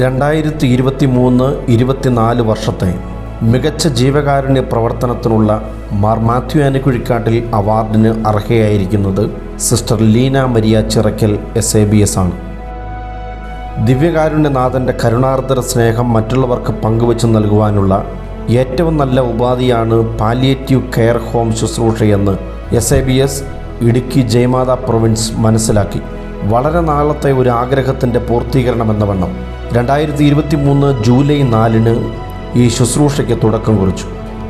2023-24 വർഷത്തെ മികച്ച ജീവകാരുണ്യ പ്രവർത്തനത്തിനുള്ള മാർ മാത്യു ആനിക്കുഴിക്കാട്ടിൽ അവാർഡിന് അർഹയായിരിക്കുന്നത് സിസ്റ്റർ ലീന മരിയ ചിറക്കൽ SABS ആണ്. ദിവ്യകാരുണ്യനാഥൻ്റെ കരുണാർദ്ര സ്നേഹം മറ്റുള്ളവർക്ക് പങ്കുവച്ച് നൽകുവാനുള്ള ഏറ്റവും നല്ല ഉപാധിയാണ് പാലിയേറ്റീവ് കെയർ ഹോം ശുശ്രൂഷയെന്ന് SABS ഇടുക്കി ജയമാത പ്രൊവിൻസ് മനസ്സിലാക്കി. വളരെ നാളത്തെ ഒരു ആഗ്രഹത്തിൻ്റെ പൂർത്തീകരണമെന്ന വണ്ണം 2023 ജൂലൈ 4 ഈ ശുശ്രൂഷയ്ക്ക് തുടക്കം കുറിച്ചു.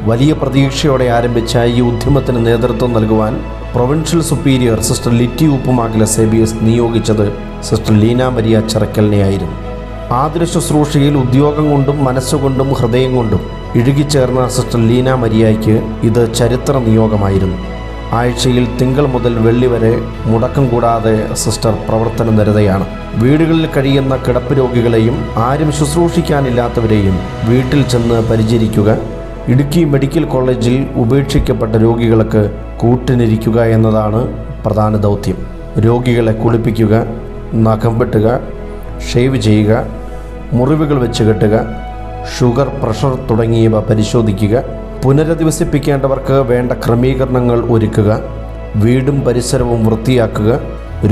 വലിയ പ്രതീക്ഷയോടെ ആരംഭിച്ച ഈ ഉദ്യമത്തിന് നേതൃത്വം നൽകുവാൻ provincial superior sister Litty Uppumakkil SABS നിയോഗിച്ചത് സിസ്റ്റർ ലീന മരിയ ചിറക്കലിനെയായിരുന്നു. ആതുര ശുശ്രൂഷയിൽ ഉദ്യോഗം കൊണ്ടും മനസ്സുകൊണ്ടും ഹൃദയം കൊണ്ടും ഇഴുകിച്ചേർന്ന സിസ്റ്റർ ലീന മരിയയ്ക്ക് ഇത് ചരിത്ര നിയോഗമായിരുന്നു. ആഴ്ചയിൽ തിങ്കൾ മുതൽ വെള്ളി വരെ മുടക്കം കൂടാതെ സിസ്റ്റർ പ്രവർത്തന നിരതയാണ്. വീടുകളിൽ കഴിയുന്ന കിടപ്പ് രോഗികളെയും ആരും ശുശ്രൂഷിക്കാനില്ലാത്തവരെയും വീട്ടിൽ ചെന്ന് പരിചരിക്കുക, ഇടുക്കി മെഡിക്കൽ കോളേജിൽ ഉപേക്ഷിക്കപ്പെട്ട രോഗികൾക്ക് കൂട്ടിനിരിക്കുക എന്നതാണ് പ്രധാന ദൗത്യം. രോഗികളെ കുളിപ്പിക്കുക, നഖം വെട്ടുക, ഷേവ് ചെയ്യുക, മുറിവുകൾ വെച്ച് കെട്ടുക, ഷുഗർ, പ്രഷർ തുടങ്ങിയവ പരിശോധിക്കുക, പുനരധിവസിപ്പിക്കേണ്ടവർക്ക് വേണ്ട ക്രമീകരണങ്ങൾ ഒരുക്കുക, വീടും പരിസരവും വൃത്തിയാക്കുക,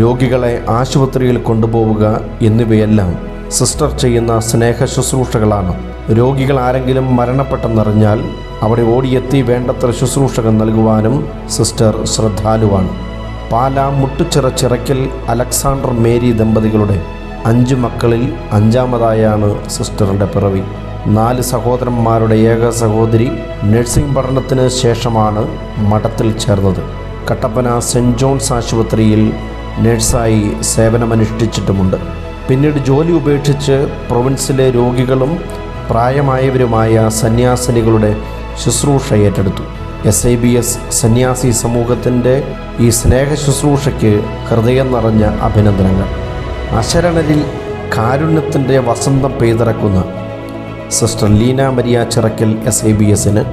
രോഗികളെ ആശുപത്രിയിൽ കൊണ്ടുപോവുക എന്നിവയെല്ലാം സിസ്റ്റർ ചെയ്യുന്ന സ്നേഹ ശുശ്രൂഷകളാണ്. രോഗികൾ ആരെങ്കിലും മരണപ്പെട്ടെന്നറിഞ്ഞാൽ അവിടെ ഓടിയെത്തി വേണ്ടത്ര ശുശ്രൂഷകൾ നൽകുവാനും സിസ്റ്റർ ശ്രദ്ധാലുവാണ്. പാലാ മുട്ടുച്ചിറ ചിറക്കൽ അലക്സാണ്ടർ മേരി ദമ്പതികളുടെ 5 മക്കളിൽ 5ാമതായാണ് സിസ്റ്ററിൻ്റെ പിറവി. 4 സഹോദരന്മാരുടെ ഏക സഹോദരി നഴ്സിംഗ് പഠനത്തിന് ശേഷമാണ് മഠത്തിൽ ചേർന്നത്. കട്ടപ്പന സെൻറ് ജോൺസ് ആശുപത്രിയിൽ നഴ്സായി സേവനമനുഷ്ഠിച്ചിട്ടുമുണ്ട്. പിന്നീട് ജോലി ഉപേക്ഷിച്ച് പ്രൊവിൻസിലെ രോഗികളും പ്രായമായവരുമായ സന്യാസിനികളുടെ ശുശ്രൂഷ ഏറ്റെടുത്തു. SABS സന്യാസി സമൂഹത്തിൻ്റെ ഈ സ്നേഹ ശുശ്രൂഷയ്ക്ക് ഹൃദയം നിറഞ്ഞ അഭിനന്ദനങ്ങൾ. അശരണരിൽ കാരുണ്യത്തിൻ്റെ വസന്തം പെയ്തിറക്കുന്ന സിസ്റ്റർ ലീന മരിയ ചിറക്കൽ SABSന്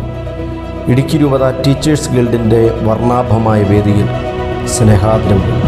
ഇടുക്കി രൂപത ടീച്ചേഴ്സ് ഗിൽഡിൻ്റെ വർണ്ണാഭമായ വേദിയിൽ സ്നേഹാദരവുകൾ.